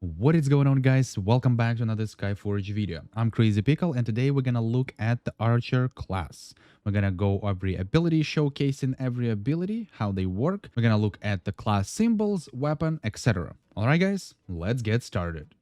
What is going on, guys? Welcome back to another Skyforge video. I'm Crazy Pickle, and today we're gonna look at the Archer class. We're gonna go over ability, showcasing every ability, how they work. We're gonna look at the class symbols, weapon, etc. Alright guys, let's get started.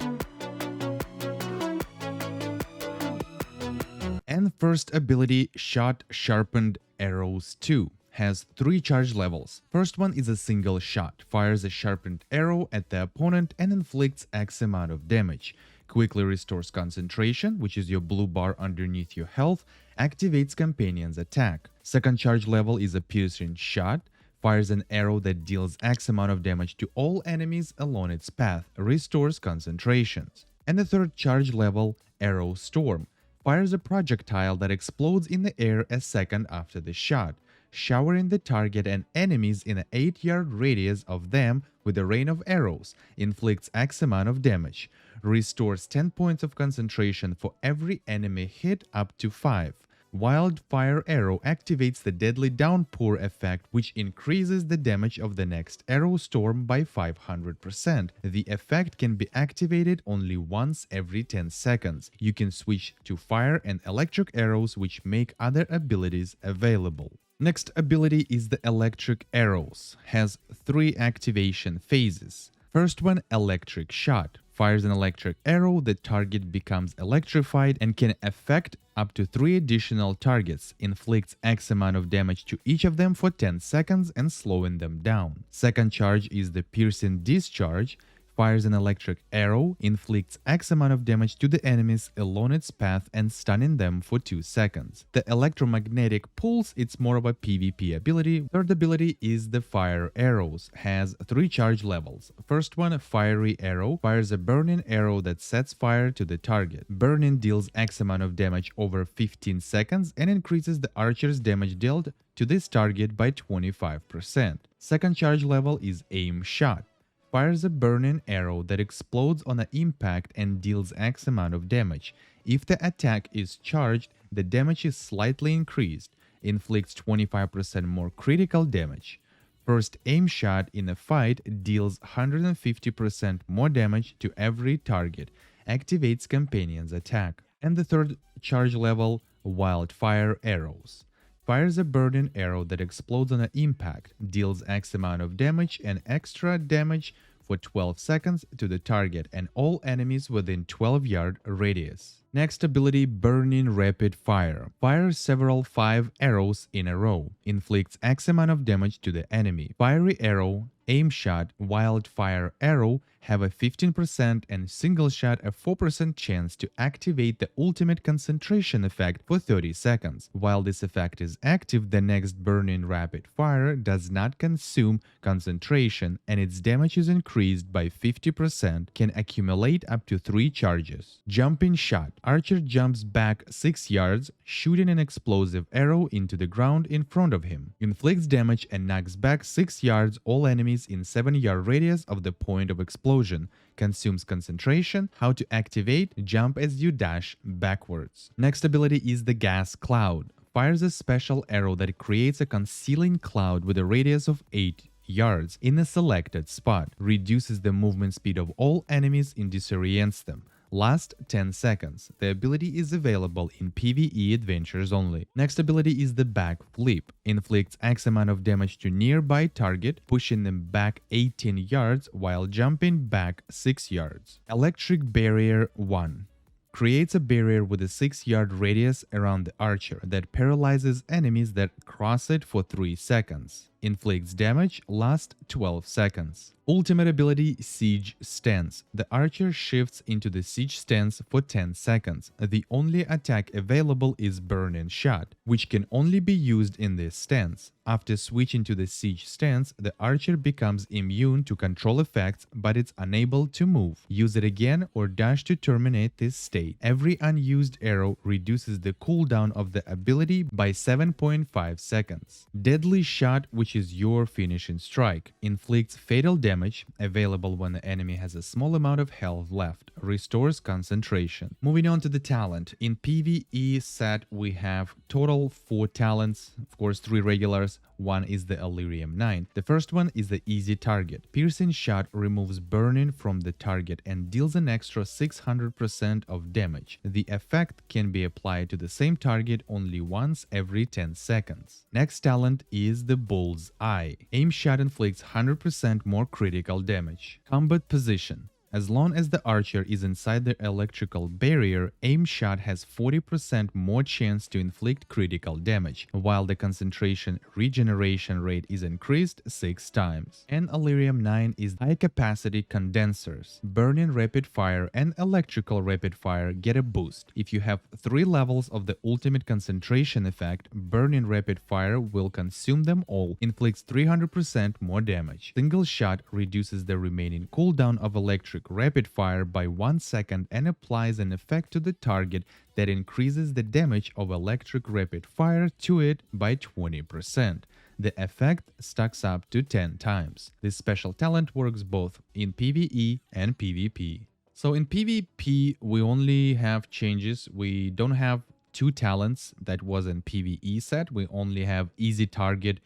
And first ability, Shot Sharpened Arrows 2. Has 3 charge levels. First one is a single shot, fires a sharpened arrow at the opponent and inflicts X amount of damage. Quickly restores concentration, which is your blue bar underneath your health, activates companion's attack. Second charge level is a piercing shot, fires an arrow that deals X amount of damage to all enemies along its path, restores concentrations. And the third charge level, Arrow Storm, fires a projectile that explodes in the air a second after the shot, showering the target and enemies in an 8-yard radius of them with a rain of arrows, inflicts X amount of damage, restores 10 points of concentration for every enemy hit up to 5. Wildfire Arrow activates the Deadly Downpour effect, which increases the damage of the next arrow storm by 500%. The effect can be activated only once every 10 seconds. You can switch to fire and electric arrows, which make other abilities available. Next ability is the Electric Arrows. Has 3 activation phases. First one, Electric Shot. Fires an electric arrow, the target becomes electrified and can affect up to 3 additional targets, inflicts X amount of damage to each of them for 10 seconds and slowing them down. Second charge is the Piercing Discharge. Fires an electric arrow, inflicts X amount of damage to the enemies along its path and stunning them for 2 seconds. The electromagnetic pulse, it's more of a PvP ability. Third ability is the Fire Arrows, has 3 charge levels. First one, Fiery Arrow, fires a burning arrow that sets fire to the target. Burning deals X amount of damage over 15 seconds and increases the archer's damage dealt to this target by 25%. Second charge level is Aim Shot. Fires a burning arrow that explodes on an impact and deals X amount of damage. If the attack is charged, the damage is slightly increased, inflicts 25% more critical damage. First aim shot in a fight deals 150% more damage to every target, activates companion's attack. And the third charge level, Wildfire Arrows. Fires a burning arrow that explodes on an impact, deals X amount of damage and extra damage for 12 seconds to the target and all enemies within 12-yard radius. Next ability, Burning Rapid Fire. Fires several 5 arrows in a row, inflicts X amount of damage to the enemy. Fiery Arrow, Aim Shot, Wildfire Arrow have a 15% and Single Shot a 4% chance to activate the ultimate concentration effect for 30 seconds. While this effect is active, the next Burning Rapid Fire does not consume concentration and its damage is increased by 50%, can accumulate up to 3 charges. Jumping Shot. Archer jumps back 6 yards, shooting an explosive arrow into the ground in front of him. Inflicts damage and knocks back 6 yards all enemies in 7-yard radius of the point of explosion. Consumes concentration. How to activate? Jump as you dash backwards. Next ability is the Gas Cloud. Fires a special arrow that creates a concealing cloud with a radius of 8 yards in a selected spot. Reduces the movement speed of all enemies and disorients them. Last 10 seconds. The ability is available in PvE adventures only. Next ability is the Back Flip. Inflicts X amount of damage to nearby target, pushing them back 18 yards while jumping back 6 yards. Electric Barrier 1. Creates a barrier with a 6-yard radius around the archer that paralyzes enemies that cross it for 3 seconds. Inflicts damage, last 12 seconds. Ultimate ability, Siege Stance. The archer shifts into the siege stance for 10 seconds. The only attack available is Burning Shot, which can only be used in this stance. After switching to the siege stance, the archer becomes immune to control effects, but it's unable to move. Use it again or dash to terminate this state. Every unused arrow reduces the cooldown of the ability by 7.5 seconds. Deadly Shot, which is your finishing strike, inflicts fatal damage, available when the enemy has a small amount of health left. restores concentration. Moving on to the talent. In PvE set, we have total 4 talents, of course 3 regulars, one is the Elerium 9. The first one is the easy target. Piercing shot removes burning from the target and deals an extra 600% of damage. The effect can be applied to the same target only once every 10 seconds. Next talent is the Bull's Eye. Aim shot inflicts 100% more critical damage. Combat position. As long as the archer is inside the electrical barrier, aim shot has 40% more chance to inflict critical damage, while the concentration regeneration rate is increased 6 times. And Elerium 9 is high-capacity condensers. Burning rapid fire and electrical rapid fire get a boost. If you have 3 levels of the ultimate concentration effect, burning rapid fire will consume them all, inflicts 300% more damage. Single shot reduces the remaining cooldown of electric rapid fire by 1 second and applies an effect to the target that increases the damage of electric rapid fire to it by 20%. The effect stacks up to 10 times. This special talent works both in PvE and PvP. So in PvP, we only have changes. We don't have 2 talents that was in PvE set. We only have easy target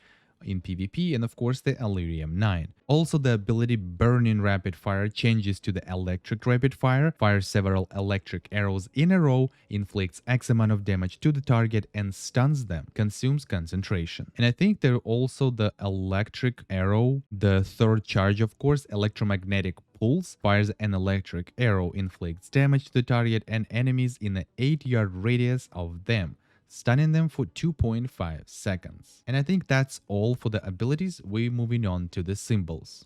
in PvP and of course the Elerium 9. Also, the ability Burning Rapid Fire changes to the Electric Rapid Fire, fires several electric arrows in a row, inflicts X amount of damage to the target and stuns them, consumes concentration. And I think there also the Electric Arrow, the third charge of course, Electromagnetic Pulse, fires an electric arrow, inflicts damage to the target and enemies in an 8-yard radius of them, stunning them for 2.5 seconds. And I think that's all for the abilities. We're moving on to the symbols.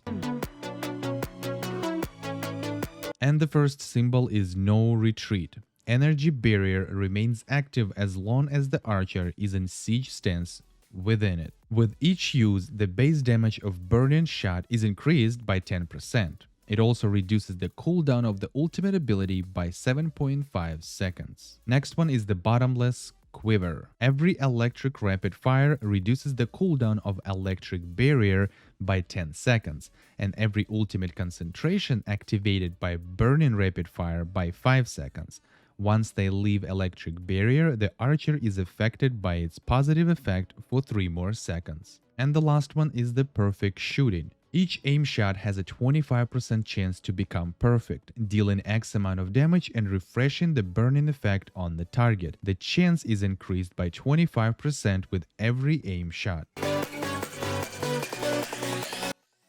And the first symbol is No Retreat. Energy barrier remains active as long as the archer is in siege stance within it. With each use, the base damage of burning shot is increased by 10%. It also reduces the cooldown of the ultimate ability by 7.5 seconds. Next one is the Bottomless Quiver. Every electric rapid fire reduces the cooldown of electric barrier by 10 seconds, and every ultimate concentration activated by burning rapid fire by 5 seconds. Once they leave electric barrier, the archer is affected by its positive effect for 3 more seconds. And the last one is the Perfect Shooting. Each aim shot has a 25% chance to become perfect, dealing X amount of damage and refreshing the burning effect on the target. The chance is increased by 25% with every aim shot.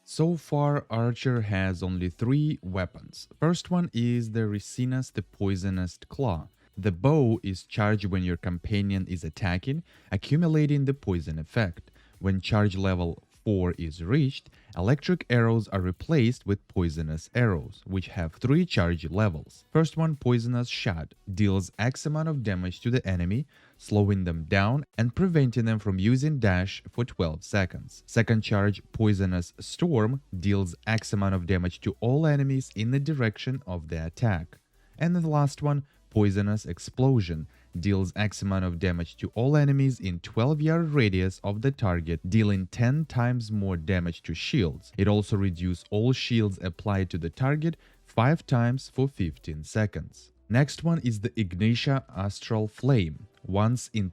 So far, Archer has only 3 weapons. First one is the Ricinus the Poisonous Claw. The bow is charged when your companion is attacking, accumulating the poison effect. When charge level 4 is reached, electric arrows are replaced with poisonous arrows, which have 3 charge levels. First one, Poisonous Shot, deals X amount of damage to the enemy, slowing them down and preventing them from using dash for 12 seconds. Second charge, Poisonous Storm, deals X amount of damage to all enemies in the direction of the attack. And the last one, Poisonous Explosion, deals X amount of damage to all enemies in 12-yard radius of the target, dealing 10 times more damage to shields. It also reduces all shields applied to the target 5 times for 15 seconds. Next one is the Ignitia Astral Flame. Once in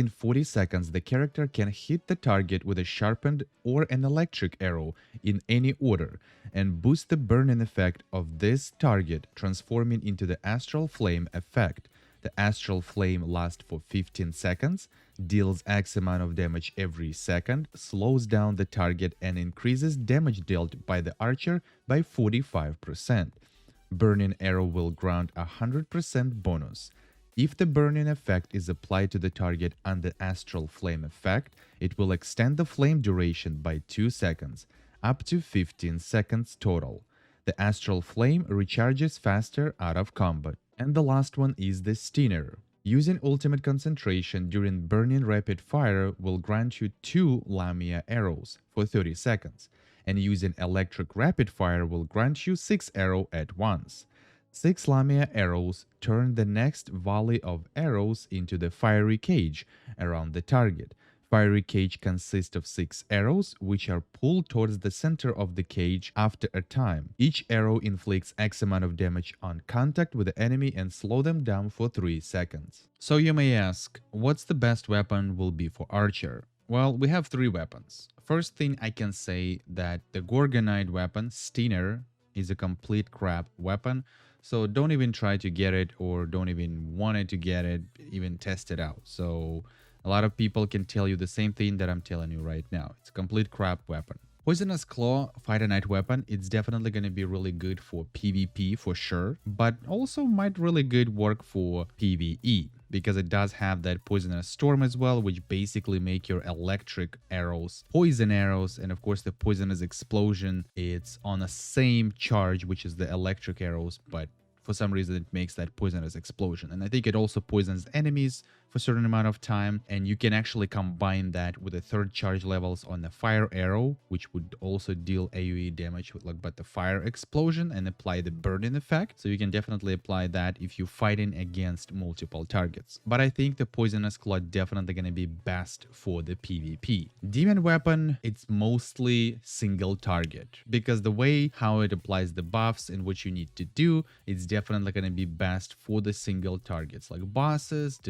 40 seconds, the character can hit the target with a sharpened or an electric arrow in any order and boost the burning effect of this target, transforming into the Astral Flame effect. The Astral Flame lasts for 15 seconds, deals X amount of damage every second, slows down the target and increases damage dealt by the archer by 45%. Burning Arrow will grant a 100% bonus. If the burning effect is applied to the target under Astral Flame effect, it will extend the flame duration by 2 seconds, up to 15 seconds total. The Astral Flame recharges faster out of combat. And the last one is the Stinger. Using ultimate concentration during burning rapid fire will grant you 2 Lamia arrows for 30 seconds, and using electric rapid fire will grant you 6 arrows at once. 6 Lamia arrows turn the next volley of arrows into the fiery cage around the target. fiery cage consists of 6 arrows, which are pulled towards the center of the cage after a time. Each arrow inflicts X amount of damage on contact with the enemy and slow them down for 3 seconds. So you may ask, what's the best weapon will be for Archer? Well, we have 3 weapons. First thing I can say that the Gorgonite weapon, Steiner, is a complete crap weapon. So don't even try to get it or don't even want to get it, even test it out. So a lot of people can tell you the same thing that I'm telling you right now. It's a complete crap weapon. Poisonous Claw, Fighter Knight weapon, it's definitely going to be really good for PvP for sure, but also might really good work for PvE because it does have that Poisonous Storm as well, which basically make your electric arrows poison arrows, and of course the Poisonous Explosion, it's on the same charge, which is the electric arrows, but for some reason it makes that Poisonous Explosion. And I think it also poisons enemies for a certain amount of time, and you can actually combine that with the 3rd charge levels on the Fire Arrow, which would also deal AoE damage with but the Fire Explosion and apply the burning effect. So you can definitely apply that if you're fighting against multiple targets. But I think the Poisonous Claw definitely going to be best for the PvP. Demon weapon, it's mostly single target because the way how it applies the buffs and what you need to do, it's definitely going to be best for the single targets like bosses,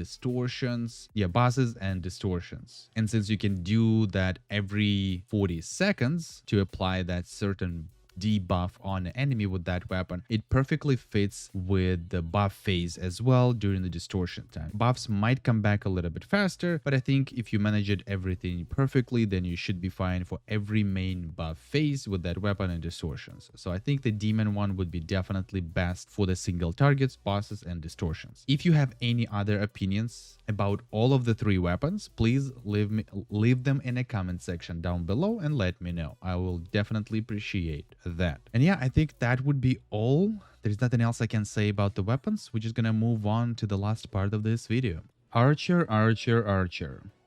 bosses and distortions. And since you can do that every 40 seconds to apply that certain debuff on an enemy with that weapon, it perfectly fits with the buff phase as well during the distortion time. Buffs might come back a little bit faster, but I think if you manage it everything perfectly, then you should be fine for every main buff phase with that weapon and distortions. So I think the demon one would be definitely best for the single targets, bosses and distortions. If you have any other opinions about all of the 3 weapons, please leave them in a comment section down below and let me know. I will definitely appreciate that. And yeah, I think that would be all. There's nothing else I can say about the weapons. We're just gonna move on to the last part of this video. Archer.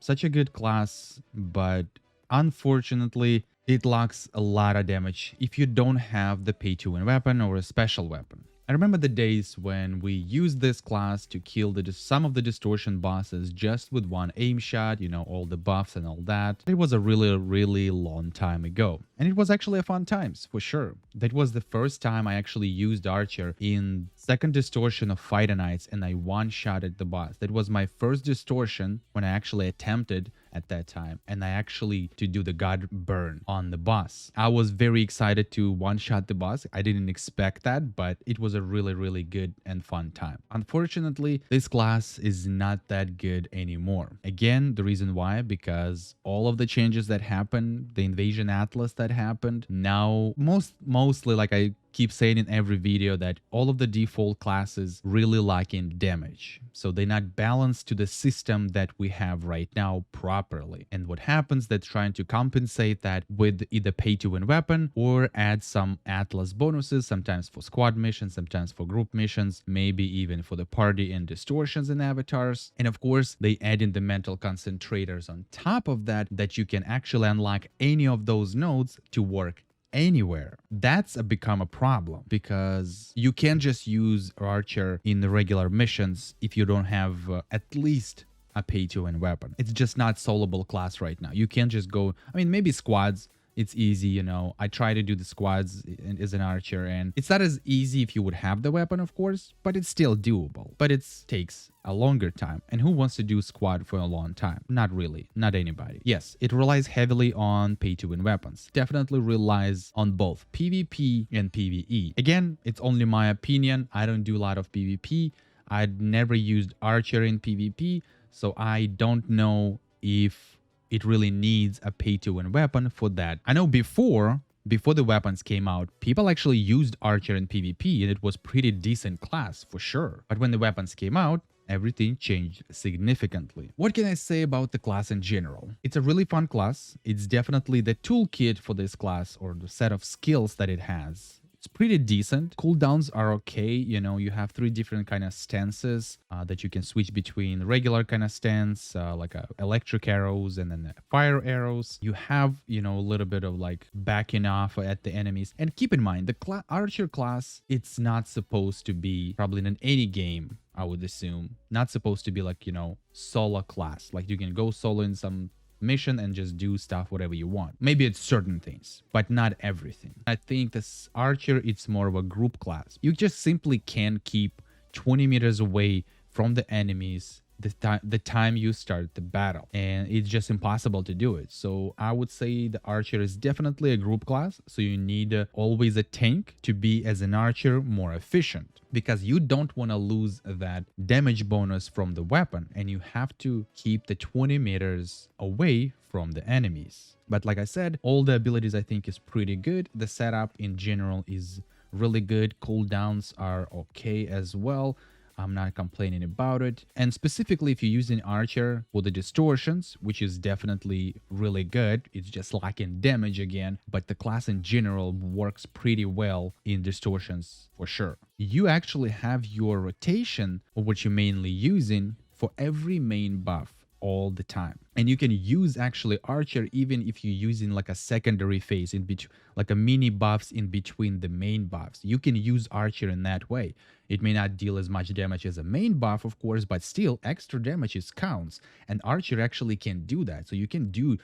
Such a good class, but unfortunately it lacks a lot of damage if you don't have the pay-to-win weapon or a special weapon. I remember the days when we used this class to kill some of the distortion bosses just with one aim shot, you know, all the buffs and all that. It was a really long time ago. And it was actually a fun times, for sure. That was the first time I actually used Archer in 2nd distortion of Fighter Knights and I one-shotted the boss. That was my first distortion when I actually attempted at that time, and I actually to do the god burn on the boss. I was very excited to one-shot the boss. I didn't expect that, but it was a really good and fun time. Unfortunately, this class is not that good anymore. Again, the reason why, because all of the changes that happened, the Invasion Atlas that happened, now mostly like I keep saying in every video that all of the default classes really lacking damage. So they're not balanced to the system that we have right now properly. And what happens, they're trying to compensate that with either pay-to-win weapon or add some Atlas bonuses, sometimes for squad missions, sometimes for group missions, maybe even for the party and distortions and avatars. And of course, they add in the mental concentrators on top of that, that you can actually unlock any of those nodes to work anywhere. That's become a problem because you can't just use Archer in the regular missions if you don't have at least a pay-to-win weapon. It's just not soloable class right now. You can't just go, I mean, maybe squads, it's easy, you know. I try to do the squads as an Archer, and it's not as easy if you would have the weapon, of course, but it's still doable. But it takes a longer time. And who wants to do squad for a long time? Not really. Not anybody. Yes, it relies heavily on pay-to-win weapons. Definitely relies on both PvP and PvE. Again, it's only my opinion. I don't do a lot of PvP. I'd never used Archer in PvP, so I don't know if it really needs a pay-to-win weapon for that. I know before the weapons came out, people actually used Archer in PvP and it was pretty decent class for sure. But when the weapons came out, everything changed significantly. What can I say about the class in general? It's a really fun class. It's definitely the toolkit for this class, or the set of skills that it has. It's pretty decent. Cooldowns are okay. You know, you have 3 different kind of stances that you can switch between. Regular kind of stance, like electric arrows and then fire arrows. You have, you know, a little bit of like backing off at the enemies. And keep in mind, the Archer class, it's not supposed to be, probably in any game, I would assume, not supposed to be like, you know, solo class. Like you can go solo in some mission and just do stuff whatever you want. Maybe it's certain things, but not everything. I think this archer, it's more of a group class. You just simply can't keep 20 meters away from the enemies the time you start the battle, and it's just impossible to do it. So I would say the archer is definitely a group class, so you need always a tank to be as an archer more efficient, because you don't want to lose that damage bonus from the weapon, and you have to keep the 20 meters away from the enemies. But like I said, all the abilities I think is pretty good. The setup in general is really good. Cooldowns are okay as well. I'm not complaining about it. And specifically if you're using archer for the distortions, which is definitely really good, it's just lacking damage again, but the class in general works pretty well in distortions for sure. You actually have your rotation, or what you're mainly using, for every main buff all the time, and you can use actually archer even if you're using like a secondary phase in between, like a mini buffs in between the main buffs. You can use archer in that way. It may not deal as much damage as a main buff, of course, but still extra damage is counts, and archer actually can do that. So you can do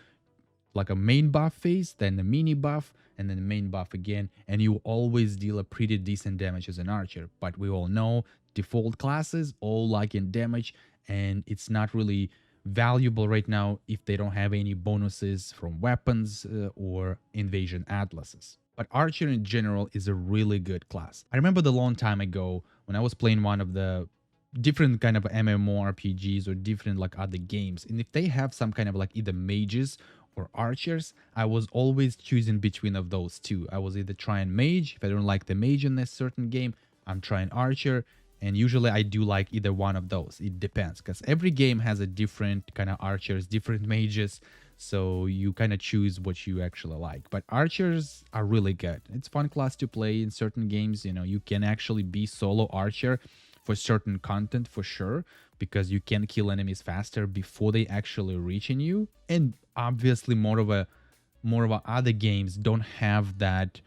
like a main buff phase, then the mini buff, and then the main buff again, and you always deal a pretty decent damage as an archer. But we all know default classes all like in damage, and it's not really valuable right now if they don't have any bonuses from weapons or invasion atlases. But archer in general is a really good class. I remember the long time ago when I was playing one of the different kind of MMORPGs or different like other games, and if they have some kind of like either mages or archers, I was always choosing between of those two. I was either trying mage. If I don't like the mage in this certain game, I'm trying archer. And usually I do like either one of those. It depends, because every game has a different kind of archers, different mages. So you kind of choose what you actually like. But archers are really good. It's fun class to play in certain games. You know, you can actually be solo archer for certain content for sure, because you can kill enemies faster before they actually reaching you. And obviously more of a other games don't have that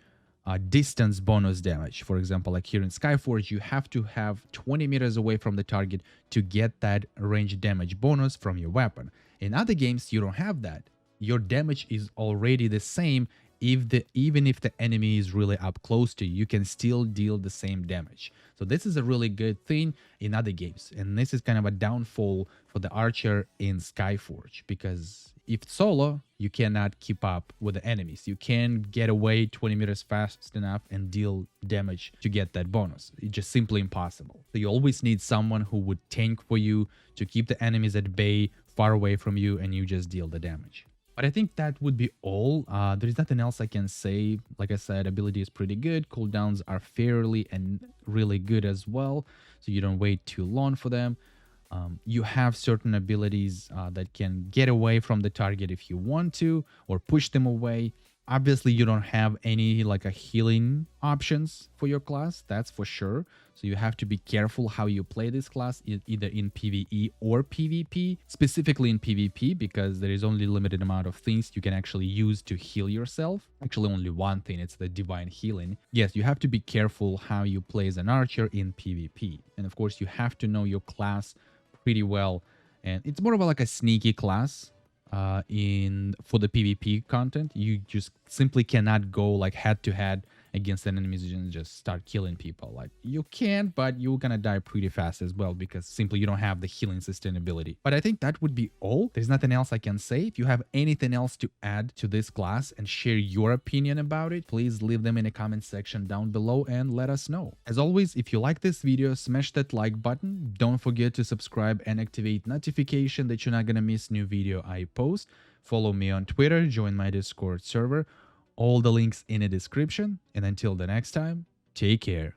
distance bonus damage. For example, like here in Skyforge, you have to have 20 meters away from the target to get that range damage bonus from your weapon. In other games, you don't have that. Your damage is already the same. Even if the enemy is really up close to you, you can still deal the same damage. So this is a really good thing in other games, and this is kind of a downfall for the archer in Skyforge, because if solo, you cannot keep up with the enemies. You can't get away 20 meters fast enough and deal damage to get that bonus. It's just simply impossible. So you always need someone who would tank for you to keep the enemies at bay, far away from you, and you just deal the damage. But I think that would be all. There's nothing else I can say. Like I said, ability is pretty good. Cooldowns are fairly and really good as well, so you don't wait too long for them. You have certain abilities that can get away from the target if you want to, or push them away. Obviously, you don't have any like a healing options for your class, that's for sure. So you have to be careful how you play this class, either in PvE or PvP, specifically in PvP, because there is only limited amount of things you can actually use to heal yourself. Actually, only one thing, it's the divine healing. Yes, you have to be careful how you play as an archer in PvP. And of course, you have to know your class pretty well. And it's more of like a sneaky class. For the PvP content, you just simply cannot go like head to head against enemies and just start killing people. Like, you can, but you're gonna die pretty fast as well, because simply you don't have the healing sustainability. But I think that would be all. There's nothing else I can say. If you have anything else to add to this class and share your opinion about it, please leave them in the comment section down below and let us know. As always, if you like this video, smash that like button. Don't forget to subscribe and activate notification that you're not gonna miss new video I post. Follow me on Twitter, join my Discord server. All the links in the description. And until the next time, take care.